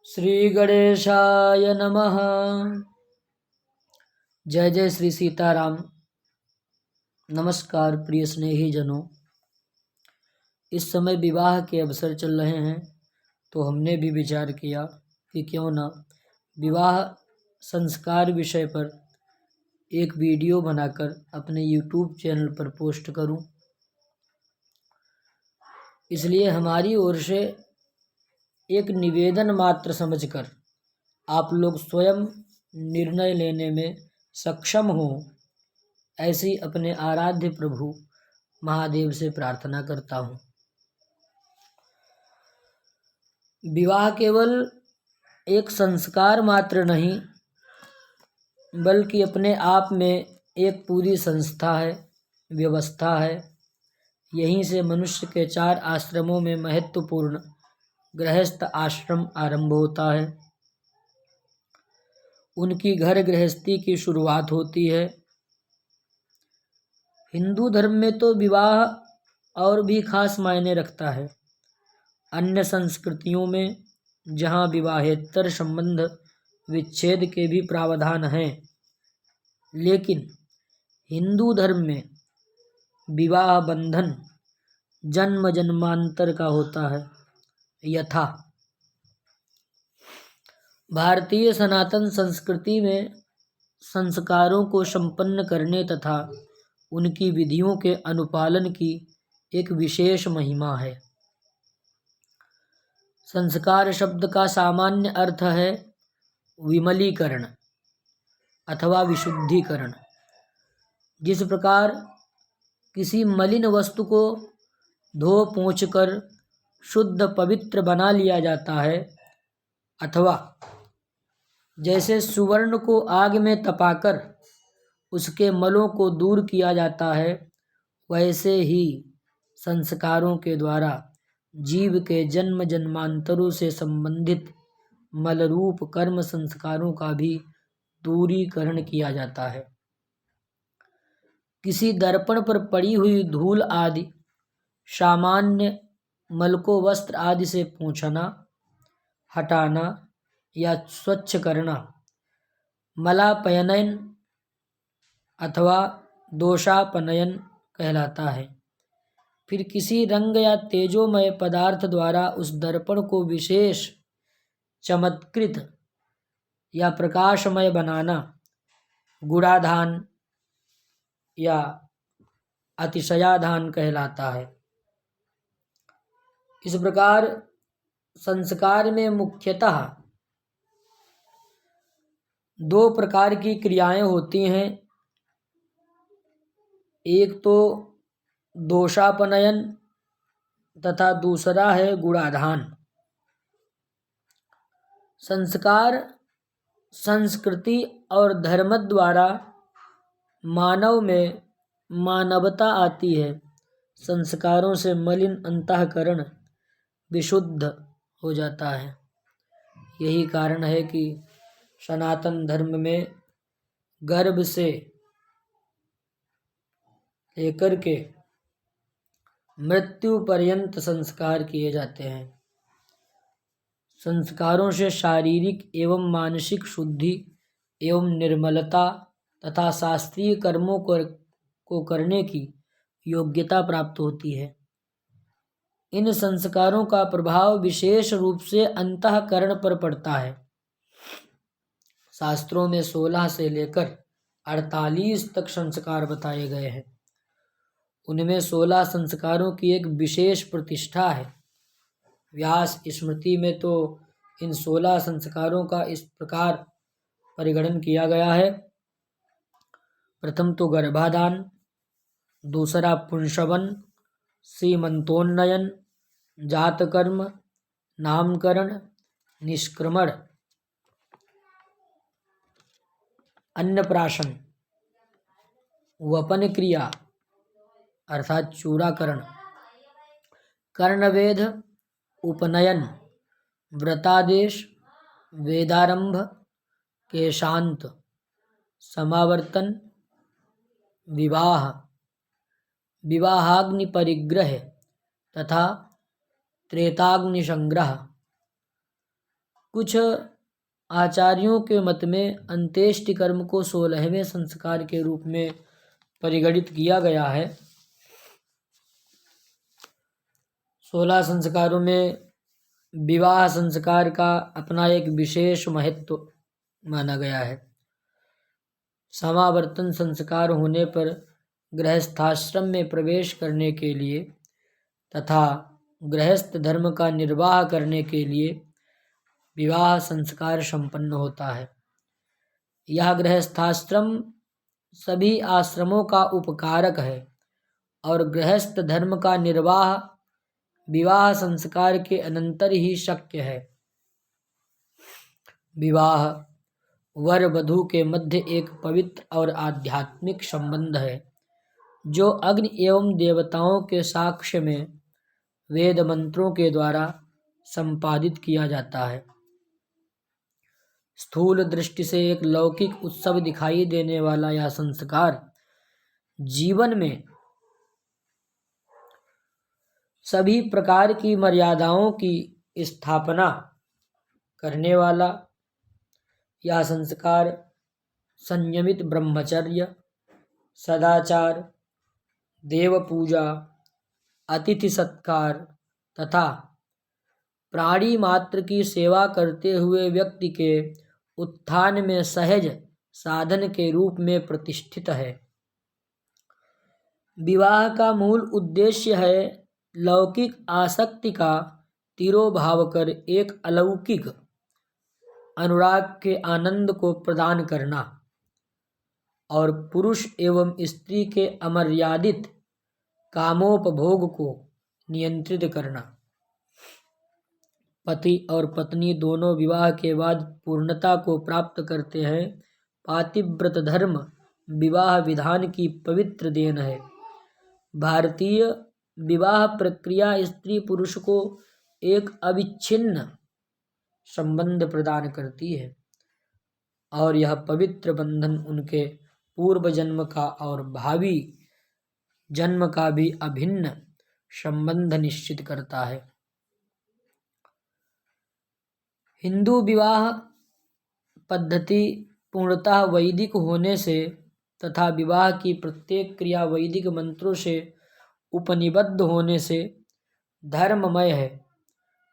श्री गणेशाय नमः। जय जय श्री सीताराम। नमस्कार प्रिय स्नेही जनों। इस समय विवाह के अवसर चल रहे हैं, तो हमने भी विचार किया कि क्यों ना विवाह संस्कार विषय पर एक वीडियो बनाकर अपने YouTube चैनल पर पोस्ट करूं। इसलिए हमारी ओर से एक निवेदन मात्र समझकर आप लोग स्वयं निर्णय लेने में सक्षम हो, ऐसी अपने आराध्य प्रभु महादेव से प्रार्थना करता हूँ। विवाह केवल एक संस्कार मात्र नहीं, बल्कि अपने आप में एक पूरी संस्था है, व्यवस्था है। यहीं से मनुष्य के 4 आश्रमों में महत्वपूर्ण गृहस्थ आश्रम आरंभ होता है। उनकी घर गृहस्थी की शुरुआत होती है। हिंदू धर्म में तो विवाह और भी खास मायने रखता है। अन्य संस्कृतियों में जहाँ विवाहेतर संबंध विच्छेद के भी प्रावधान हैं, लेकिन हिंदू धर्म में विवाह बंधन जन्म जन्मांतर का होता है। यथा भारतीय सनातन संस्कृति में संस्कारों को संपन्न करने तथा उनकी विधियों के अनुपालन की एक विशेष महिमा है। संस्कार शब्द का सामान्य अर्थ है विमलीकरण अथवा विशुद्धिकरण। जिस प्रकार किसी मलिन वस्तु को धो पोंछ कर शुद्ध पवित्र बना लिया जाता है, अथवा जैसे सुवर्ण को आग में तपाकर उसके मलों को दूर किया जाता है, वैसे ही संस्कारों के द्वारा जीव के जन्म जन्मांतरों से संबंधित मलरूप कर्म संस्कारों का भी दूरीकरण किया जाता है। किसी दर्पण पर पड़ी हुई धूल आदि सामान्य मल को वस्त्र आदि से पोंछना, हटाना या स्वच्छ करना मलापयनन अथवा दोषापनयन कहलाता है। फिर किसी रंग या तेजोमय पदार्थ द्वारा उस दर्पण को विशेष चमत्कृत या प्रकाशमय बनाना गुणाधान या अतिशयाधान कहलाता है। इस प्रकार संस्कार में मुख्यतः 2 प्रकार की क्रियाएं होती हैं। एक तो दोषापनयन तथा दूसरा है गुणाधान। संस्कार संस्कृति और धर्म द्वारा मानव में मानवता आती है। संस्कारों से मलिन अंतःकरण विशुद्ध हो जाता है। यही कारण है कि सनातन धर्म में गर्भ से लेकर के मृत्यु पर्यंत संस्कार किए जाते हैं। संस्कारों से शारीरिक एवं मानसिक शुद्धि एवं निर्मलता तथा शास्त्रीय कर्मों को करने की योग्यता प्राप्त होती है। इन संस्कारों का प्रभाव विशेष रूप से अंतःकरण पर पड़ता है। शास्त्रों में 16 से लेकर 48 तक संस्कार बताए गए हैं। उनमें 16 संस्कारों की एक विशेष प्रतिष्ठा है। व्यास स्मृति में तो इन 16 संस्कारों का इस प्रकार परिगणन किया गया है। प्रथम तो गर्भाधान, दूसरा पुंसवन, सीमंतोन्नयन, जातकर्म, नामकरण, निष्क्रमण, अन्नप्राशन, वपन क्रिया अर्थात चूड़ाकरण, कर्णवेध, उपनयन, व्रतादेश, वेदारंभ, केशांत, समावर्तन, विवाह, विवाहाग्नि परिग्रह तथा त्रेताग्नि संग्रह, कुछ आचार्यों के मत में अंत्येष्टि कर्म को 16वें संस्कार के रूप में परिगणित किया गया है। 16 संस्कारों में विवाह संस्कार का अपना एक विशेष महत्व माना गया है। समावर्तन संस्कार होने पर गृहस्थाश्रम में प्रवेश करने के लिए तथा गृहस्थ धर्म का निर्वाह करने के लिए विवाह संस्कार संपन्न होता है। यह गृहस्थाश्रम सभी आश्रमों का उपकारक है और गृहस्थ धर्म का निर्वाह विवाह संस्कार के अनंतर ही शक्य है। विवाह वर वधू के मध्य एक पवित्र और आध्यात्मिक संबंध है जो अग्नि एवं देवताओं के साक्ष्य में वेद मंत्रों के द्वारा संपादित किया जाता है। स्थूल दृष्टि से एक लौकिक उत्सव दिखाई देने वाला यह संस्कार जीवन में सभी प्रकार की मर्यादाओं की स्थापना करने वाला यह संस्कार संयमित ब्रह्मचर्य, सदाचार, देव पूजा, अतिथि सत्कार तथा प्राणी मात्र की सेवा करते हुए व्यक्ति के उत्थान में सहज साधन के रूप में प्रतिष्ठित है। विवाह का मूल उद्देश्य है लौकिक आसक्ति का तिरोभाव कर एक अलौकिक अनुराग के आनंद को प्रदान करना और पुरुष एवं स्त्री के अमर्यादित कामोपभोग को नियंत्रित करना। पति और पत्नी दोनों विवाह के बाद पूर्णता को प्राप्त करते हैं। पातिव्रत धर्म विवाह विधान की पवित्र देन है। भारतीय विवाह प्रक्रिया स्त्री पुरुष को एक अविच्छिन्न संबंध प्रदान करती है और यह पवित्र बंधन उनके पूर्व जन्म का और भावी जन्म का भी अभिन्न संबंध निश्चित करता है। हिंदू विवाह पद्धति पूर्णतः वैदिक होने से तथा विवाह की प्रत्येक क्रिया वैदिक मंत्रों से उपनिबद्ध होने से धर्ममय है।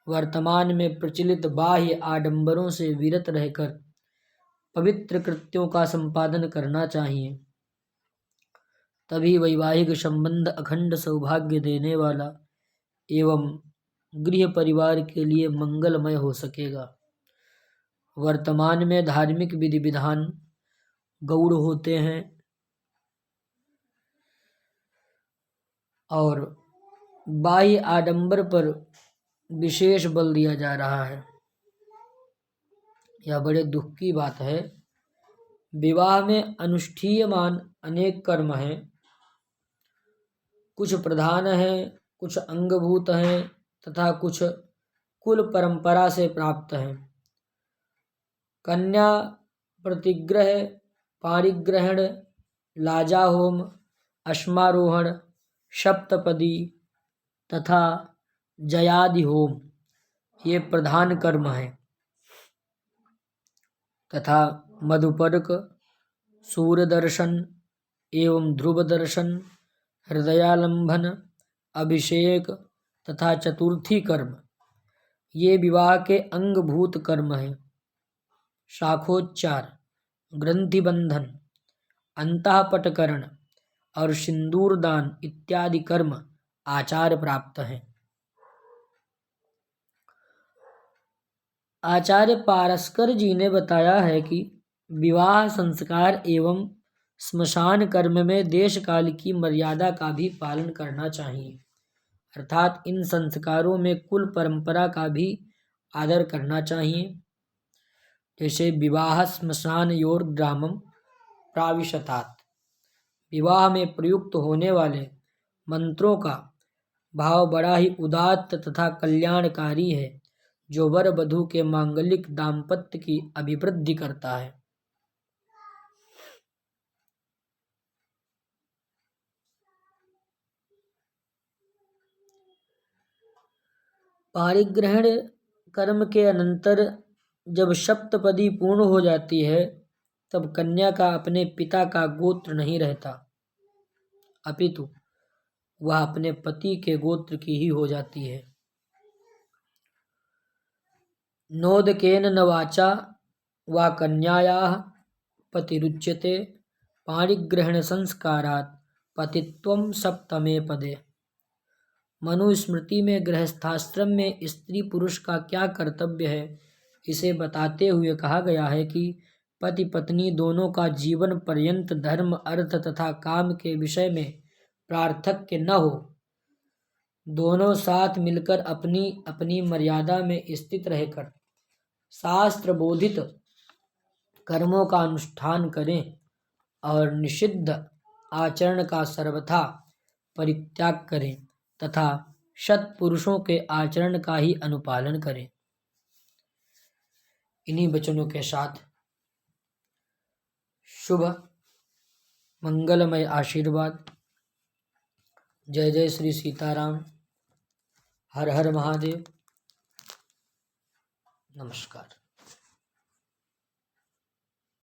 वर्तमान में प्रचलित बाह्य आडंबरों से विरत रहकर पवित्र कृत्यों का संपादन करना चाहिए, तभी वैवाहिक संबंध अखंड सौभाग्य देने वाला एवं गृह परिवार के लिए मंगलमय हो सकेगा। वर्तमान में धार्मिक विधि विधान गौण होते हैं और बाह्य आडंबर पर विशेष बल दिया जा रहा है। यह बड़े दुख की बात है। विवाह में अनुष्ठीयमान अनेक कर्म हैं, कुछ प्रधान हैं, कुछ अंगभूत हैं तथा कुछ कुल परंपरा से प्राप्त हैं। कन्या प्रतिग्रह, पाणिग्रहण, लाजा होम, अश्मारोहण, सप्तपदी तथा जयादि होम ये प्रधान कर्म हैं तथा मधुपर्क, सूर्य दर्शन एवं ध्रुव दर्शन, हृदयालंबन, अभिषेक तथा चतुर्थी कर्म ये विवाह के अंगभूत कर्म हैं। शाखोच्चार, ग्रंथि बंधन, अंतःपटकरण और सिंदूर दान इत्यादि कर्म आचार प्राप्त हैं। आचार्य पारस्कर जी ने बताया है कि विवाह संस्कार एवं स्मशान कर्म में देश काल की मर्यादा का भी पालन करना चाहिए, अर्थात इन संस्कारों में कुल परंपरा का भी आदर करना चाहिए। जैसे विवाह स्मशान योर ग्रामम प्राविशतात, विवाह में प्रयुक्त होने वाले मंत्रों का भाव बड़ा ही उदात्त तथा कल्याणकारी है जो वर वधू के मांगलिक दाम्पत्य की अभिवृद्धि करता है। पाणिग्रहण कर्म के अनंतर जब सप्तपदी पूर्ण हो जाती है तब कन्या का अपने पिता का गोत्र नहीं रहता, अपितु वह अपने पति के गोत्र की ही हो जाती है। नोदकेन न वाचा वा कन्यायाः पतिरुच्यते पाणिग्रहण संस्कारात् पतित्वं सप्तमे पदे। मनुस्मृति में गृहस्थाश्रम में स्त्री पुरुष का क्या कर्तव्य है इसे बताते हुए कहा गया है कि पति पत्नी दोनों का जीवन पर्यंत धर्म अर्थ तथा काम के विषय में पार्थक्य न हो, दोनों साथ मिलकर अपनी अपनी मर्यादा में स्थित रहकर शास्त्र बोधित कर्मों का अनुष्ठान करें और निषिद्ध आचरण का सर्वथा परित्याग करें तथा सत्पुरुषों के आचरण का ही अनुपालन करें। इन्हीं वचनों के साथ शुभ मंगलमय आशीर्वाद। जय जय श्री सीताराम। हर हर महादेव। नमस्कार।